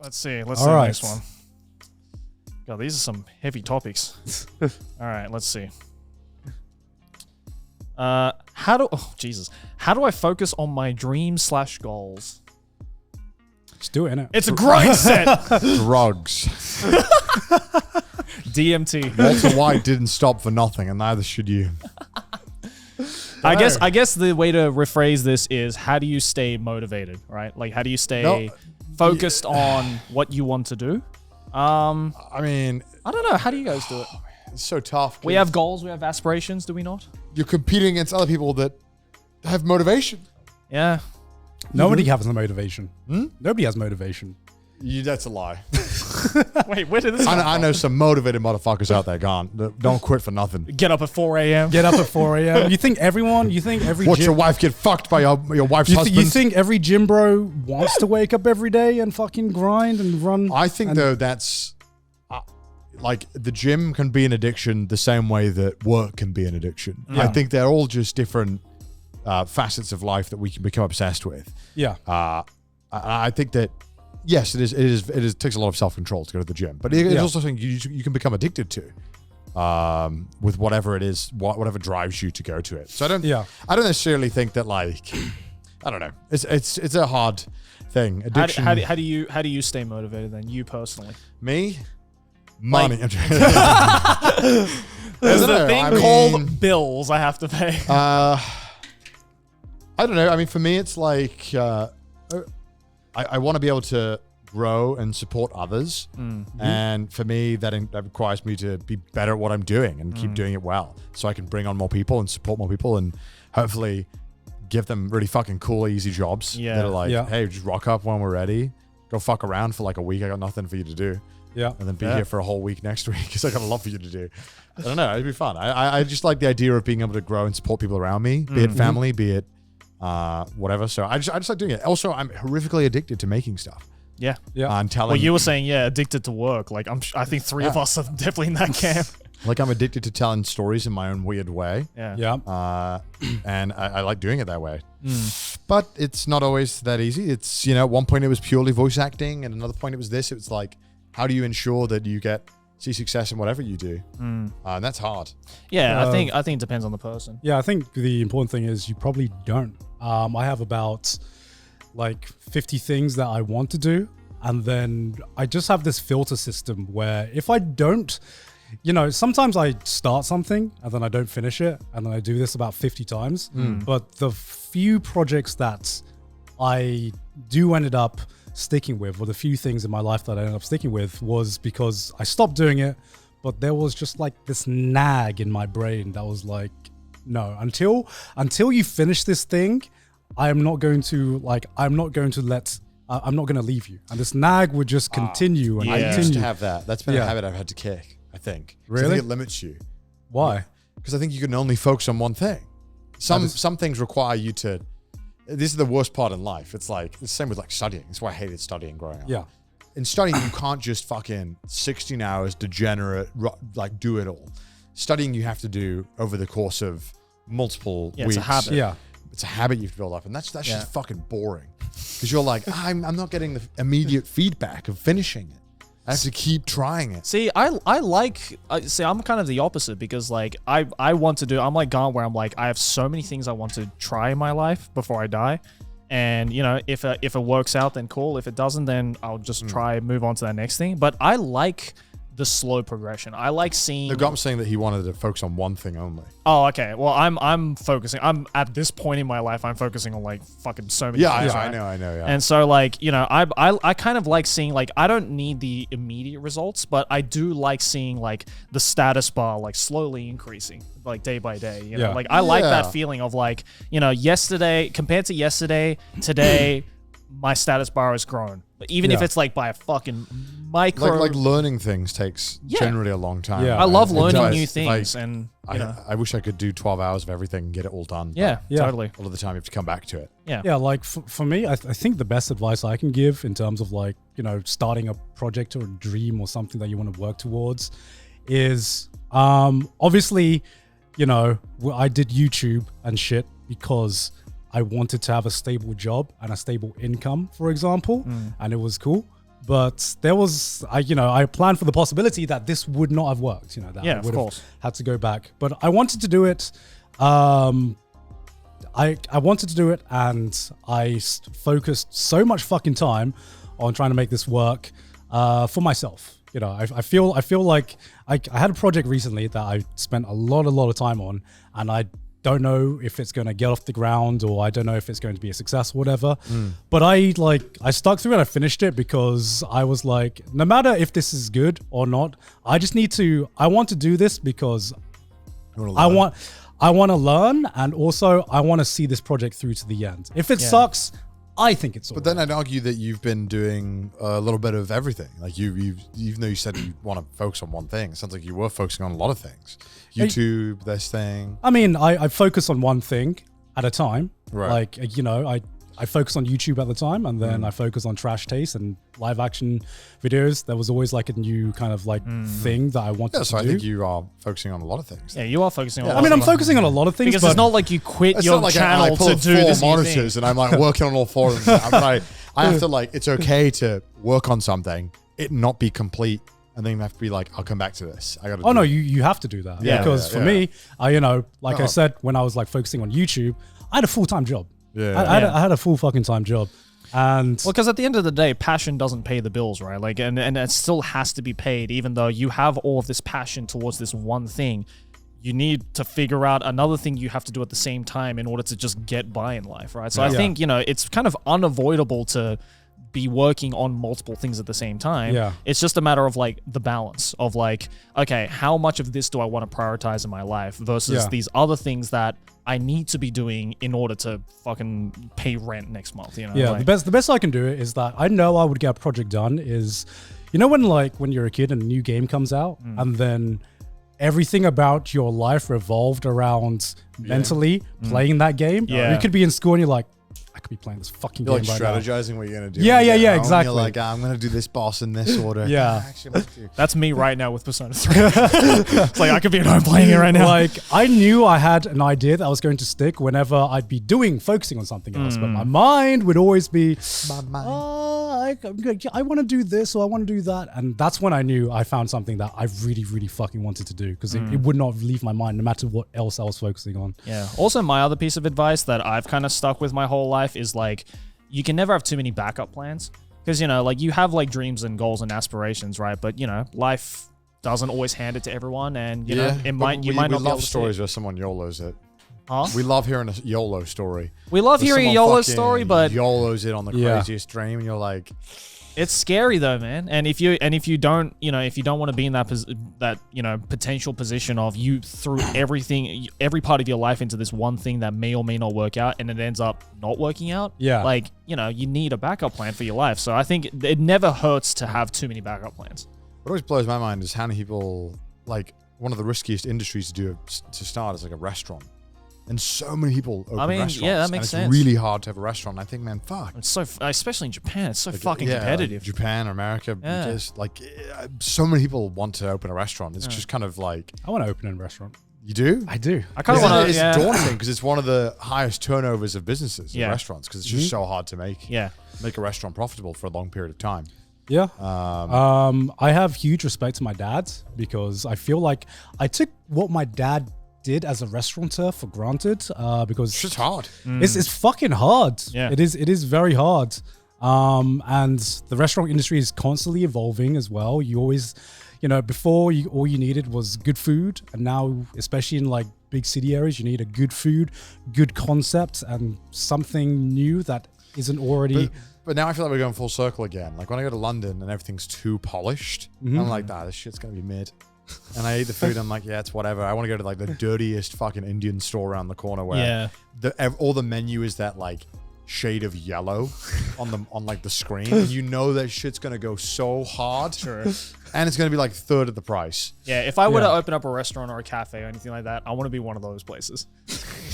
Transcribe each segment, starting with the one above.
Let's see. Let's see the next one. God, these are some heavy topics. All right, let's see. How do I focus on my dreams/goals? Just do it, innit? It's a grind set. Drugs. DMT. Walter White didn't stop for nothing, and neither should you. I guess the way to rephrase this is, how do you stay motivated, right? Like, how do you stay focused on what you want to do? I mean, I don't know. How do you guys do it? It's so tough. We have goals. We have aspirations. Do we not? You're competing against other people that have motivation. Yeah. Nobody has the motivation. Nobody has motivation. That's a lie. Wait, where did this come I from? know some motivated motherfuckers out there, don't quit for nothing. Get up at 4 a.m. Get up at 4 a.m. You think every Watch your wife get fucked by your wife's husband? You think every gym bro wants to wake up every day and fucking grind and run? I think, though, that's... like, the gym can be an addiction the same way that work can be an addiction. Yeah. I think they're all just different facets of life that we can become obsessed with. Yeah. I think that, yes, it takes a lot of self-control to go to the gym, but it's also something you can become addicted to with whatever it is, whatever drives you to go to it. So I don't necessarily think that, like, I don't know. It's a hard thing. Addiction. How do you stay motivated then? You personally? Me? Money. There's a thing called bills I have to pay. I don't know. I mean, for me, it's like I want to be able to grow and support others. And for me, that requires me to be better at what I'm doing and keep doing it well, so I can bring on more people and support more people and hopefully give them really fucking cool, easy jobs that are like, hey, just rock up when we're ready. Go fuck around for like a week. I got nothing for you to do. Yeah. And then be here for a whole week next week because I got a lot for you to do. I don't know. It'd be fun. I just like the idea of being able to grow and support people around me, be it family, be it whatever. So I just like doing it. Also, I'm horrifically addicted to making stuff. Yeah. I'm telling Well, you were saying, addicted to work. Like, I think three of us are definitely in that camp. Like, I'm addicted to telling stories in my own weird way. Yeah. And I like doing it that way. But it's not always that easy. It's, at one point it was purely voice acting, and another point it was this. It was like, how do you ensure that you see success in whatever you do? And that's hard. Yeah, I think it depends on the person. Yeah, I think the important thing is you probably don't. I have about like 50 things that I want to do, and then I just have this filter system where if I don't, sometimes I start something and then I don't finish it, and then I do this about 50 times. But the few projects that I do ended up sticking with, or the few things in my life that I ended up sticking with, was because I stopped doing it, but there was just like this nag in my brain that was like, no, until you finish this thing, I'm not going to leave you. And this nag would just continue and continue. I used to have that. That's been a habit I've had to kick, I think. Really? I think it limits you. Why? Because I think you can only focus on one thing. Some things require you to... This is the worst part in life. It's like, it's the same with like studying. That's why I hated studying growing up. Yeah. In studying, you can't just fucking 16 hours, degenerate, like do it all. Studying you have to do over the course of multiple weeks. It's a habit. Yeah. It's a habit you have to build up. And that's just fucking boring. Because you're like, I'm not getting the immediate feedback of finishing it. I have to keep trying it. See, I'm kind of the opposite, because like I want to do, I'm like Gaunt, where I'm like, I have so many things I want to try in my life before I die. And if it works out, then cool. If it doesn't, then I'll just move on to that next thing. But I like the slow progression. I like seeing... The Gaunt was saying that he wanted to focus on one thing only. Oh, okay. Well, I'm focusing. I'm at this point in my life, I'm focusing on like fucking so many things. I know. Yeah. And so like, I kind of like seeing, like, I don't need the immediate results, but I do like seeing like the status bar like slowly increasing, like day by day. Like I like that feeling of like, yesterday compared to yesterday, today my status bar has grown. But even if it's like by a fucking micro... Like learning things takes generally a long time. Yeah. I love learning new things. I wish I could do 12 hours of everything and get it all done. Yeah, totally. All of the time you have to come back to it. Yeah, like for me, I think the best advice I can give in terms of like, starting a project or a dream or something that you want to work towards is obviously, I did YouTube and shit because I wanted to have a stable job and a stable income, for example, and it was cool. But there was, I planned for the possibility that this would not have worked. That I would have had to go back. But I wanted to do it. I wanted to do it, and I focused so much fucking time on trying to make this work for myself. I feel like I had a project recently that I spent a lot of time on, and I don't know if it's going to get off the ground, or I don't know if it's going to be a success or whatever. But I stuck through and I finished it because I was like, no matter if this is good or not, I want to do this because I want to learn, and also I want to see this project through to the end. If it sucks, I think it's all But then I'd argue that you've been doing a little bit of everything. Like even though you said you want to focus on one thing, it sounds like you were focusing on a lot of things. YouTube, this thing. I mean, I focus on one thing at a time. Right. Like, I focus on YouTube at the time, and then I focus on Trash Taste and live action videos. There was always like a new kind of like thing that I wanted to do. So I think you are focusing on a lot of things. Yeah, you are focusing on. I mean, I'm focusing on a lot of things because it's not like you quit your channel to do this monitors and I'm like working on all four of them. I have to it's okay to work on something, it not be complete, and then you have to be like, I'll come back to this. I got to. Oh no, you have to do that. Yeah, because for me, I said, when I was like focusing on YouTube, I had a full-time job. I had a full fucking time job. And because at the end of the day, passion doesn't pay the bills, right? Like, and it still has to be paid, even though you have all of this passion towards this one thing. You need to figure out another thing you have to do at the same time in order to just get by in life, right? So I think, it's kind of unavoidable to be working on multiple things at the same time. Yeah. It's just a matter of like the balance of like, okay, how much of this do I want to prioritize in my life versus these other things that I need to be doing in order to fucking pay rent next month. Yeah, like, the best I can do is that I know I would get a project done is, when you're a kid and a new game comes out and then everything about your life revolved around mentally playing that game. Yeah. You could be in school and you're like, I could be playing this fucking game like right strategizing now. what you're gonna do. Yeah, exactly. You're like, I'm gonna do this boss in this order. Yeah. That's me right now with Persona 3. It's like I could be at home playing it right now. Like, I knew I had an idea that was going to stick whenever I'd be focusing on something else, but my mind would always be, I want to do this or I want to do that. And that's when I knew I found something that I really, really fucking wanted to do, because it would not leave my mind no matter what else I was focusing on. Yeah. Also, my other piece of advice that I've kind of stuck with my whole life is like, you can never have too many backup plans, because, you have like dreams and goals and aspirations, right? But, life doesn't always hand it to everyone, and, you know, you might not be able to love stories where someone YOLOs it. Huh? We love hearing a YOLO story. We love hearing a YOLO story, but YOLOs it on the craziest dream, and you're like, it's scary though, man. And if you don't, if you don't want to be in that potential position of you threw every part of your life into this one thing that may or may not work out, and it ends up not working out. Yeah. Like, you need a backup plan for your life. So I think it never hurts to have too many backup plans. What always blows my mind is how many people, like, one of the riskiest industries to start is like a restaurant. And so many people open restaurants. Yeah, that makes sense. It's really hard to have a restaurant. I think, man, fuck. It's so, especially in Japan, it's so fucking competitive. Like Japan or America, just like so many people want to open a restaurant. It's just kind of like, I want to open a restaurant. You do? I do. I kind of want to. It's daunting because it's one of the highest turnovers of businesses, restaurants, because it's just so hard to make a restaurant profitable for a long period of time. Yeah. I have huge respect to my dad, because I feel like I took what my dad did as a restaurateur for granted, because it's hard. It's fucking hard. Yeah. It is very hard. And the restaurant industry is constantly evolving as well. You always, before all you needed was good food, and now, especially in like big city areas, you need a good food, good concept, and something new that isn't already. But now I feel like we're going full circle again. Like when I go to London and everything's too polished, I'm like, this shit's gonna be mid. And I eat the food, I'm like, yeah, it's whatever. I want to go to like the dirtiest fucking Indian store around the corner where all the menu is that like shade of yellow on like the screen, and you know that shit's gonna go so hard. Sure. And it's gonna be like third of the price. Yeah, if I were to open up a restaurant or a cafe or anything like that, I want to be one of those places.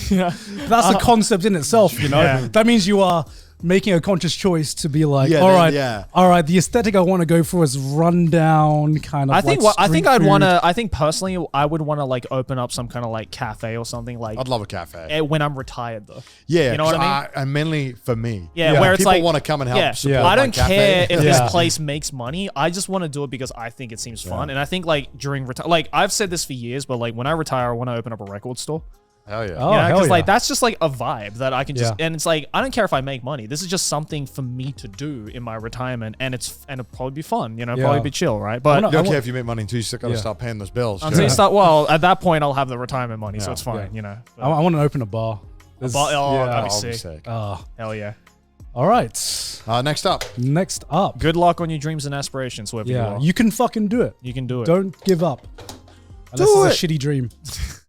That's a concept in itself, That means you are making a conscious choice to be like, Yeah, all then, right, yeah. all right, the aesthetic I want to go for is rundown kind of. I think like I think street I'd food. want to. I think personally, I would want to like open up some kind of like cafe or something like I'd love a cafe. when I'm retired though. Yeah, you know what I mean. And mainly for me. Yeah, where it's people like want to come and help. Yeah, support I my don't cafe. care if Yeah. this place makes money. I just want to do it because I think it seems fun. And I think like during like I've said this for years, but like when I retire, I want to open up a record store. Hell yeah. Oh, You know, hell because yeah. like that's just like a vibe that I can just, Yeah. and it's like I don't care if I make money. This is just something for me to do in my retirement, and it'll probably be fun. You know, probably Yeah. be chill, right? But You don't care if you make money until you still got to Yeah. start paying those bills. until you start, well, at that point I'll have the retirement money, so Yeah. it's fine. Yeah. You know, I want to open a bar. There's- that'd be I'll be sick. sick. Hell yeah. All right. Next up. Next up. Good luck on your dreams and aspirations, whoever you Yeah, are. you can fucking do it. You can do it. Don't give up. Unless Do it's it. a shitty dream.